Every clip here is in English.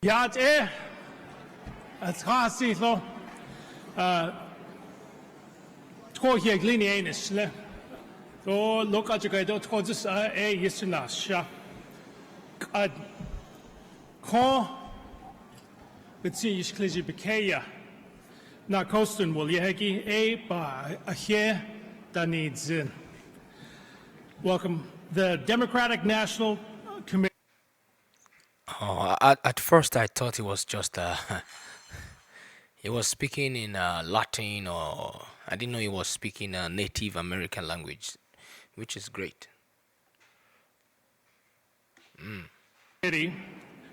Yat at rasilo twoje glini enisle to loka jagaido twozus yisnasha ad ko bitsi yishkliji bekeya na kostun will yegi ba ahye danidz. Welcome the Democratic National Committee. Oh, at first I thought it was just he was speaking in Latin, or I didn't know he was speaking a Native American language, which is great.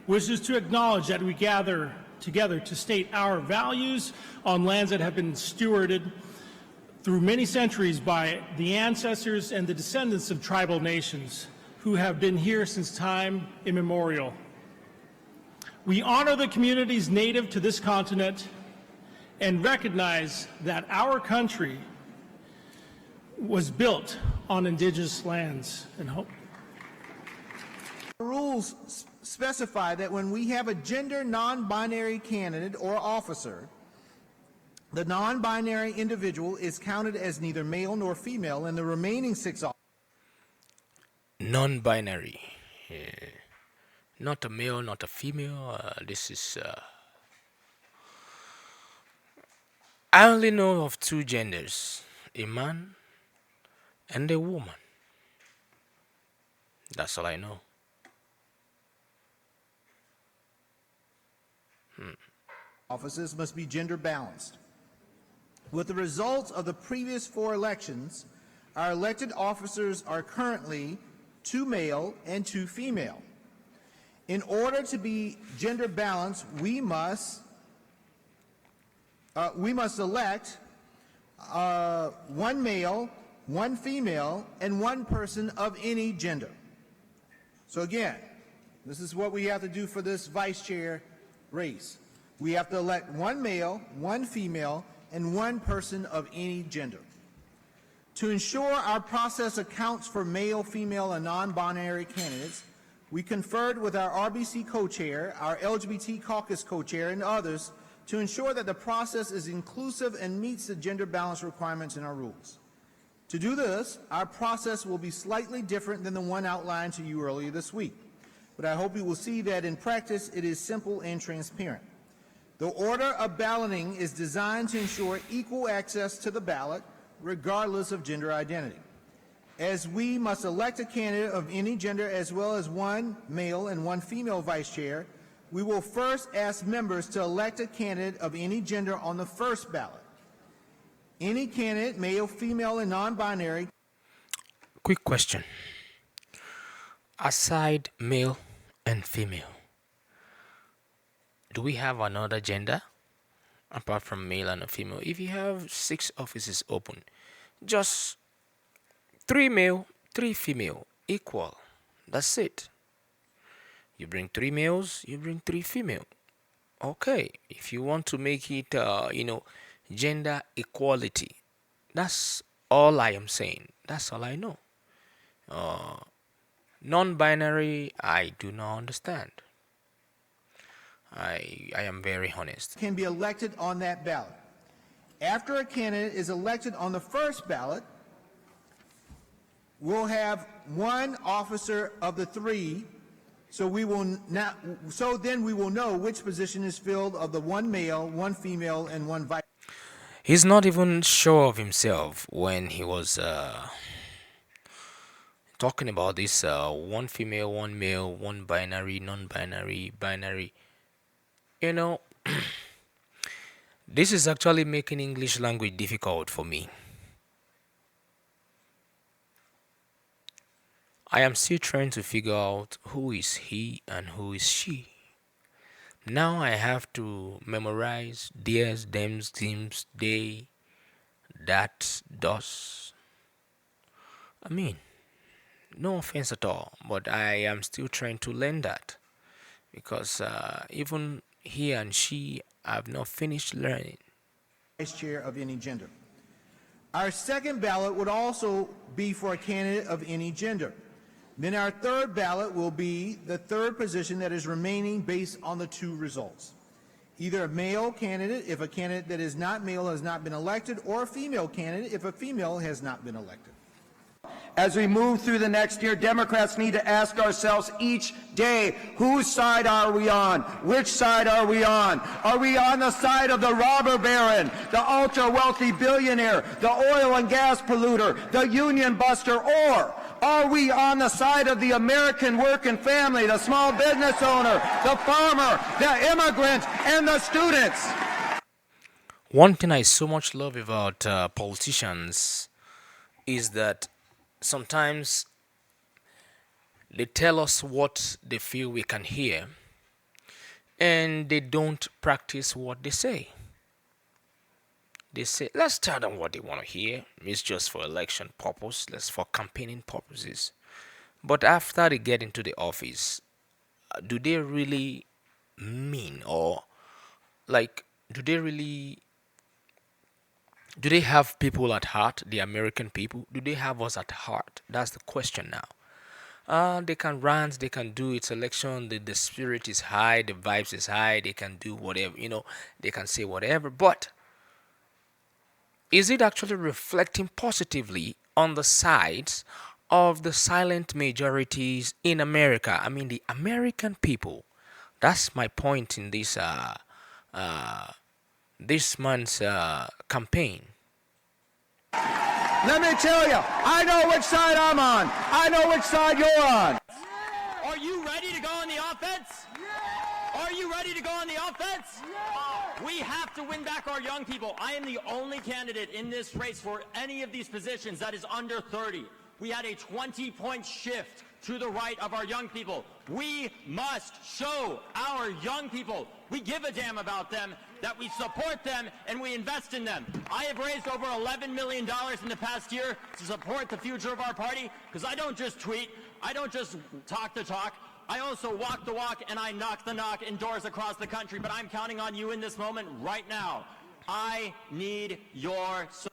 Wishes to acknowledge that we gather together to state our values on lands that have been stewarded through many centuries by the ancestors and the descendants of tribal nations who have been here since time immemorial. We honor the communities native to this continent and recognize that our country was built on indigenous lands and hope. Rules specify that when we have a gender non-binary candidate or officer, the non-binary individual is counted as neither male nor female, and the remaining 6 Non-binary, not a male, not a female. This is. I only know of 2 genders: a man and a woman. That's all I know. offices must be gender balanced. With the results of the previous 4 elections, our elected officers are currently 2 male and 2 female. In order to be gender balanced, we must elect 1 male, 1 female, and 1 person of any gender. So again, this is what we have to do for this vice chair race. We have to elect 1 male, 1 female, and 1 person of any gender. To ensure our process accounts for male, female, and non-binary candidates, we conferred with our RBC co-chair, our LGBT caucus co-chair, and others to ensure that the process is inclusive and meets the gender balance requirements in our rules. To do this, our process will be slightly different than the one outlined to you earlier this week, but I hope you will see that in practice it is simple and transparent. The order of balloting is designed to ensure equal access to the ballot, regardless of gender identity. As we must elect a candidate of any gender as well as 1 male and 1 female vice chair, we will first ask members to elect a candidate of any gender on the first ballot. Any candidate, male, female, and non-binary. Quick question. Aside male and female, do we have another gender apart from male and a female? If you have 6 offices open, just 3 male, 3 female, equal. That's it. You bring 3 males, you bring 3 female. Okay, if you want to make it, gender equality, that's all I am saying. That's all I know. Non-binary, I do not understand. I am very honest. Can be elected on that ballot. After a candidate is elected on the first ballot, we'll have 1 officer of the 3, so then we will know which position is filled of the 1 male, 1 female, and 1 vice. He's not even sure of himself when he was talking about this 1 female, 1 male, 1 binary, non-binary, binary. This is actually making English language difficult for me. I am still trying to figure out who is he and who is she. Now I have to memorize theirs, thems, thems, they, that, does. I mean, no offense at all, but I am still trying to learn that because even he and she have not finished learning. Vice chair of any gender. Our second ballot would also be for a candidate of any gender. Then our third ballot will be the third position that is remaining based on the two results. Either a male candidate if a candidate that is not male has not been elected, or a female candidate if a female has not been elected. As we move through the next year, Democrats need to ask ourselves each day, whose side are we on? Which side are we on? Are we on the side of the robber baron, the ultra-wealthy billionaire, the oil and gas polluter, the union buster, or are we on the side of the American working family, the small business owner, the farmer, the immigrant, and the students? One thing I so much love about politicians is that sometimes they tell us what they feel we can hear, and they don't practice what they say. They say, let's tell them what they want to hear. It's just for election purpose, let's for campaigning purposes. But after they get into the office, do they really mean, or like, do they have people at heart, the American people? Do they have us at heart? That's the question now. They can rant, they can do its election, the spirit is high, the vibes is high, they can do whatever, they can say whatever, but is it actually reflecting positively on the sides of the silent majorities in America? I mean, the American people. That's my point in this this month's campaign. Let me tell you, I know which side I'm on. I know which side you're on. Are you ready to go on the offense? Are you ready to go on the offense? We have to win back our young people. I am the only candidate in this race for any of these positions that is under 30. We had a 20-point shift to the right of our young people. We must show our young people we give a damn about them, that we support them, and we invest in them. I have raised over $11 million in the past year to support the future of our party, because I don't just tweet, I don't just talk the talk, I also walk the walk and I knock the knock in doors across the country. But I'm counting on you in this moment right now. I need your support.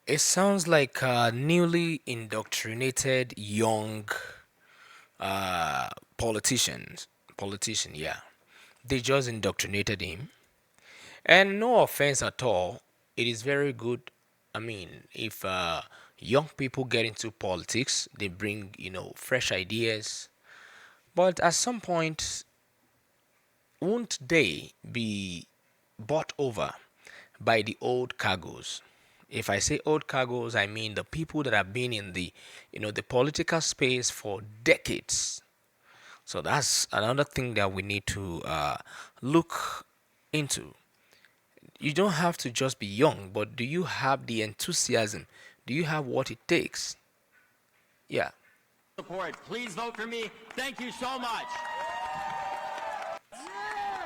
It sounds like a newly indoctrinated young politician, yeah. They just indoctrinated him. And no offense at all, it is very good. I mean, if young people get into politics, they bring, fresh ideas. But at some point, won't they be bought over by the old cargoes? If I say old cargoes, I mean the people that have been in the, the political space for decades. So that's another thing that we need to look into. You don't have to just be young, but do you have the enthusiasm? Do you have what it takes? Yeah. Support. Please vote for me. Thank you so much.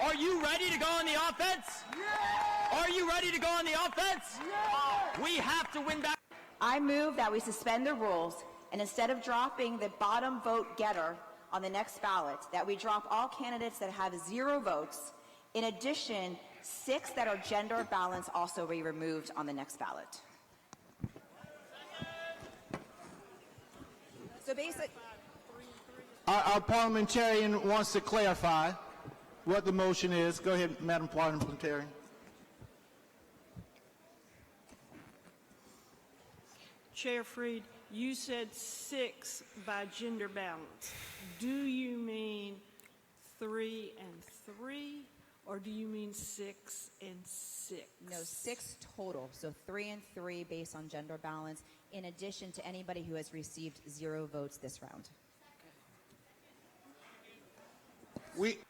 Are you ready to go on the offense? Are you ready to go on the offense? We have to win back. I move that we suspend the rules, and instead of dropping the bottom vote getter on the next ballot, that we drop all candidates that have 0 votes. In addition, 6 that are gender balanced also be removed on the next ballot. So basically, Our parliamentarian wants to clarify what the motion is. Go ahead, Madam Parliamentarian. Chair Freed, you said 6 by gender balance. Do you mean 3 and 3, or do you mean 6 and 6? no, 6 total, so 3 and 3 based on gender balance, in addition to anybody who has received 0 votes this round.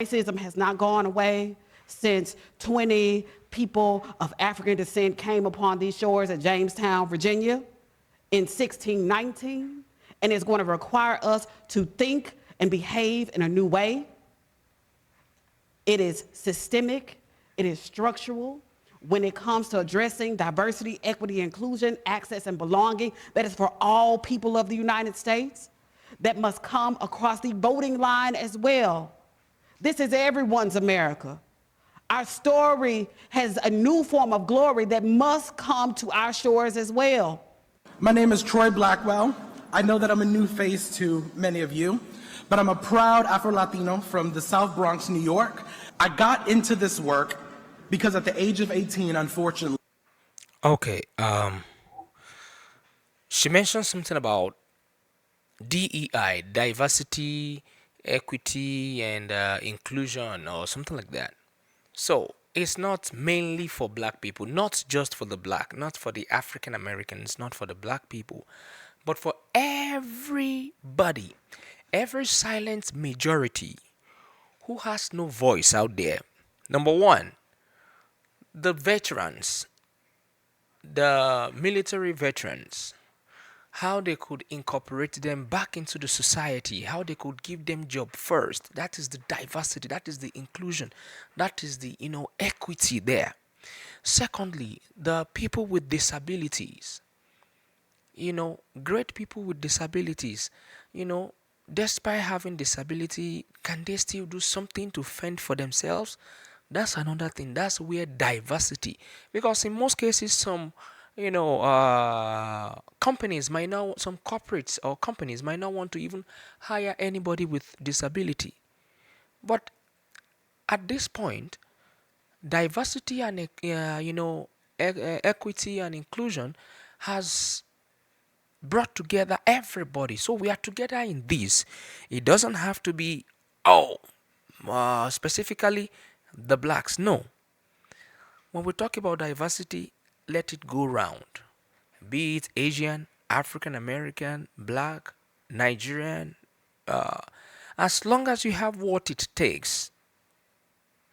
Racism has not gone away since 20 people of African descent came upon these shores at Jamestown, Virginia in 1619, and it's going to require us to think and behave in a new way. It is systemic, it is structural. When it comes to addressing diversity, equity, inclusion, access, and belonging, that is for all people of the United States, that must come across the voting line as well. This is everyone's America. Our story has a new form of glory that must come to our shores as well. My name is Troy Blackwell. I know that I'm a new face to many of you, but I'm a proud Afro-Latino from the South Bronx, New York. I got into this work because at the age of 18, unfortunately, Okay, she mentioned something about DEI, diversity, equity, and inclusion, or something like that. So it's not mainly for black people, not just for the black, not for the African Americans, not for the black people, but for everybody, every silent majority who has no voice out there. Number one, the veterans, the military veterans, how they could incorporate them back into the society, how they could give them job first. That is the diversity, that is the inclusion, that is the equity there. Secondly, the people with disabilities, great people with disabilities, you know, despite having disability, can they still do something to fend for themselves? That's another thing. That's where diversity, because in most cases, some companies might not, some corporates or companies might not want to even hire anybody with disability. But at this point, diversity and equity and inclusion has brought together everybody. So we are together in this. It doesn't have to be, specifically the blacks. No. When we talk about diversity, let it go round. Be it Asian, African American, black, Nigerian, uh, as long as you have what it takes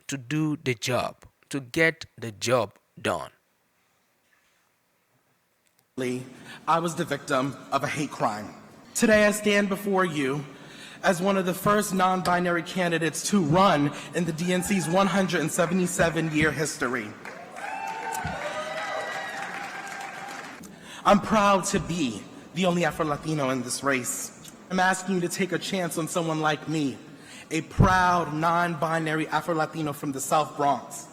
to do the job, to get the job done. I was the victim of a hate crime. Today I stand before you as one of the first non-binary candidates to run in the DNC's 177-year history. I'm proud to be the only Afro-Latino in this race. I'm asking you to take a chance on someone like me, a proud non-binary Afro-Latino from the South Bronx.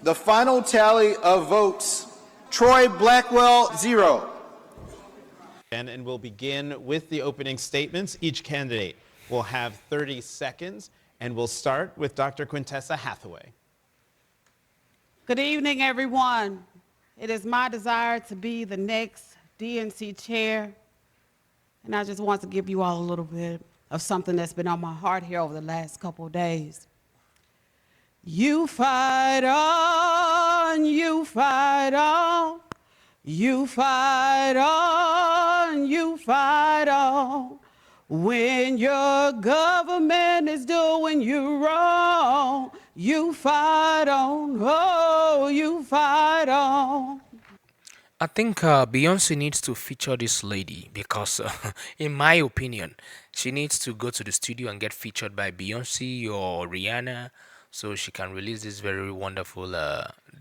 The final tally of votes, Troy Blackwell, 0. And we'll begin with the opening statements. Each candidate will have 30 seconds, and we'll start with Dr. Quintessa Hathaway. Good evening, everyone. It is my desire to be the next DNC chair, and I just want to give you all a little bit of something that's been on my heart here over the last couple of days. You fight on, you fight on, you fight on, you fight on. When your government is doing you wrong, you fight on, oh, you fight on. I think Beyonce needs to feature this lady because, in my opinion, she needs to go to the studio and get featured by Beyonce or Rihanna so she can release this very wonderful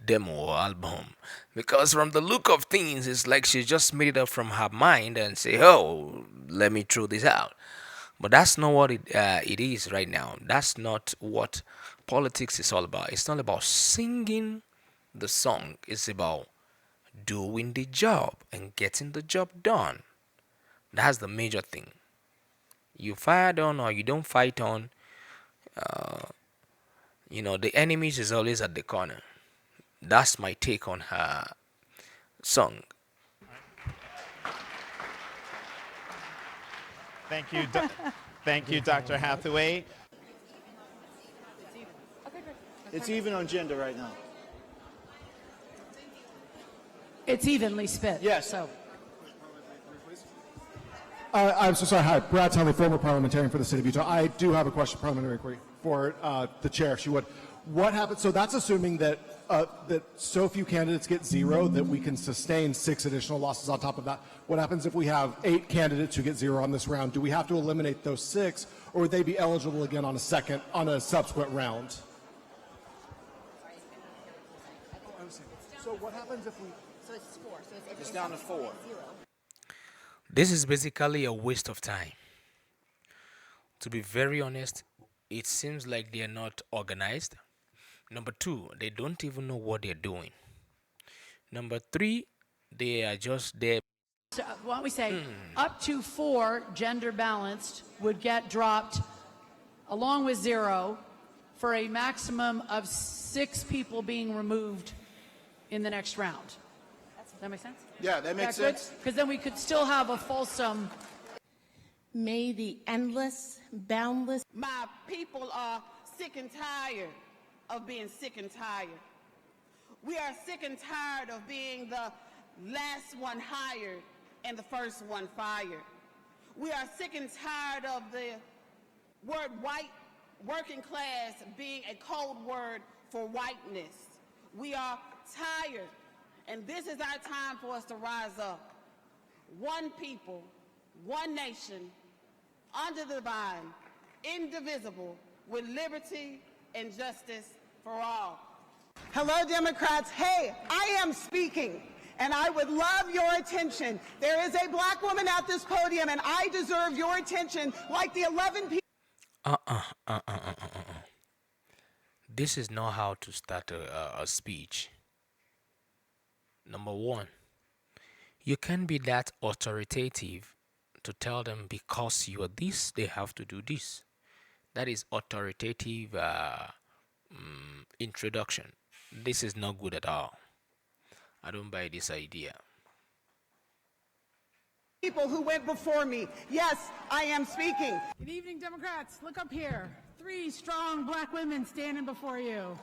demo or album. Because from the look of things, it's like she just made it up from her mind and say, "Oh, let me throw this out." But that's not what it is right now. That's not what politics is all about. It's not about singing the song. It's about doing the job and getting the job done. That's the major thing. You fight on or you don't fight on, the enemies is always at the corner. That's my take on her song. Thank you, thank you, Dr. Hathaway. It's even on gender right now. It's evenly split. Yes. So. I'm so sorry. Hi, Brad Tunley, former parliamentarian for the city of Utah. I do have a question, parliamentary query, for the chair, if she would. What happens? So that's assuming that that so few candidates get 0 that we can sustain 6 additional losses on top of that. What happens if we have 8 candidates who get 0 on this round? Do we have to eliminate those 6, or would they be eligible again on a subsequent round? So what happens if we? So it's 4. So It's down to 4. This is basically a waste of time. To be very honest, it seems like they are not organized. Number 2, they don't even know what they're doing. Number 3, they are just there So, why don't we say up to 4 gender balanced would get dropped along with 0 for a maximum of 6 people being removed in the next round. Does that make sense? Yeah, that makes sense. Because then we could still have a fulsome. May the endless, boundless. My people are sick and tired of being sick and tired. We are sick and tired of being the last one hired and the first one fired. We are sick and tired of the word white, working class, being a code word for whiteness. We are tired, and this is our time for us to rise up. One people, one nation, under the divine, indivisible, with liberty and justice for all. Hello, Democrats. Hey, I am speaking, and I would love your attention. There is a black woman at this podium, and I deserve your attention like the 11 people. This is not how to start a speech. Number one, you can't be that authoritative to tell them because you are this, they have to do this. That is authoritative introduction. This is not good at all. I don't buy this idea. People who went before me. Yes, I am speaking. Good evening, Democrats. Look up here. 3 strong black women standing before you.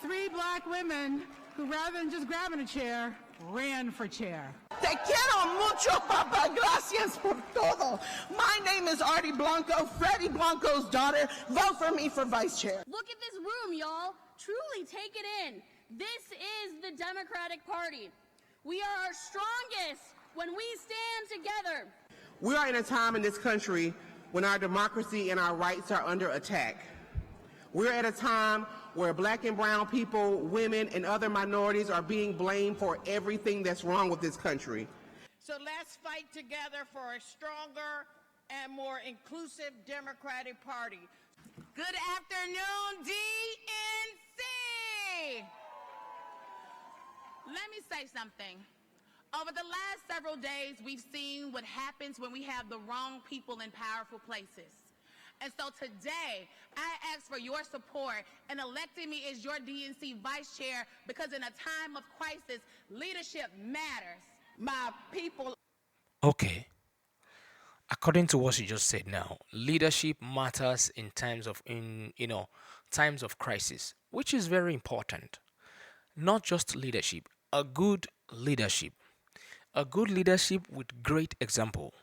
3 black women who, rather than just grabbing a chair, ran for chair. Te quiero mucho, Papa. Gracias por todo. My name is Artie Blanco, Freddie Blanco's daughter. Vote for me for vice chair. Look at this room, y'all. Truly take it in. This is the Democratic Party. We are our strongest when we stand together. We are in a time in this country when our democracy and our rights are under attack. We're at a time where black and brown people, women, and other minorities are being blamed for everything that's wrong with this country. So let's fight together for a stronger and more inclusive Democratic Party. Good afternoon, DNC! Let me say something. Over the last several days, we've seen what happens when we have the wrong people in powerful places. And so today, I ask for your support in electing me as your DNC vice chair because in a time of crisis, leadership matters. My people. Okay. According to what you just said now, leadership matters in times of times of crisis, which is very important. Not just leadership, a good leadership. A good leadership with great example.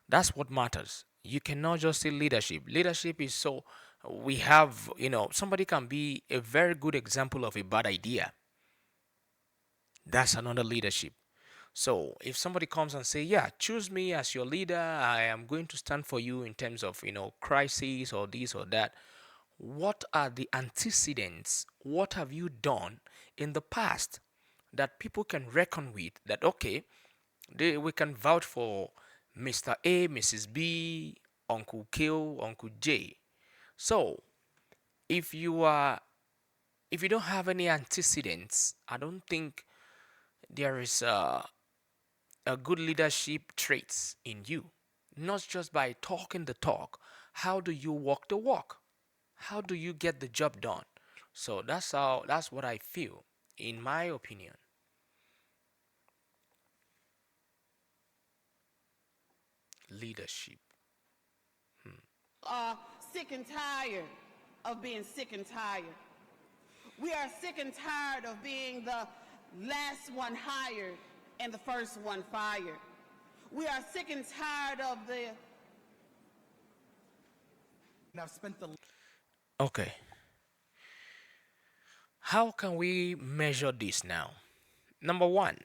That's what matters. You cannot just say leadership. Leadership is so, we have, somebody can be a very good example of a bad idea. That's another leadership. So if somebody comes and say, yeah, choose me as your leader, I am going to stand for you in terms of, crisis or this or that. What are the antecedents? What have you done in the past that people can reckon with? That, okay, we can vouch for Mr. A, Mrs. B, Uncle Q, Uncle J. So, if you don't have any antecedents, I don't think there is a good leadership traits in you. Not just by talking the talk. How do you walk the walk? How do you get the job done? So that's what I feel, in my opinion. Leadership. Sick and tired of being sick and tired. We are sick and tired of being the last one hired and the first one fired. We are sick and tired of the. I've spent the. Okay. How can we measure this now? Number one,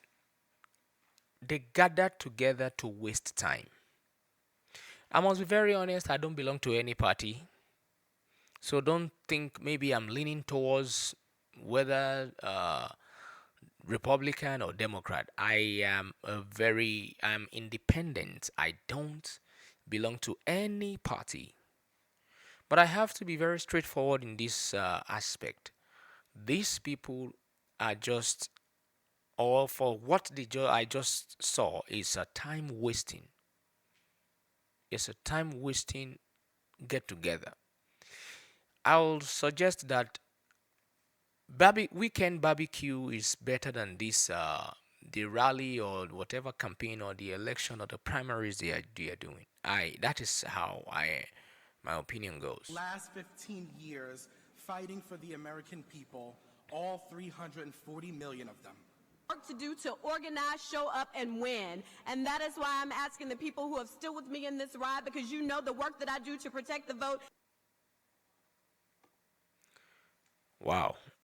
they gathered together to waste time. I must be very honest, I don't belong to any party. So don't think maybe I'm leaning towards whether Republican or Democrat. I'm independent. I don't belong to any party. But I have to be very straightforward in this aspect. These people are just or for what I just saw is a time wasting. It's a time wasting get together. I'll suggest that weekend barbecue is better than this the rally or whatever campaign or the election or the primaries they are doing. That is how my opinion goes. Last 15 years fighting for the American people, all 340 million of them. Work to do to organize, show up, and win. And that is why I'm asking the people who have stood with me in this ride, because you know the work that I do to protect the vote. Wow.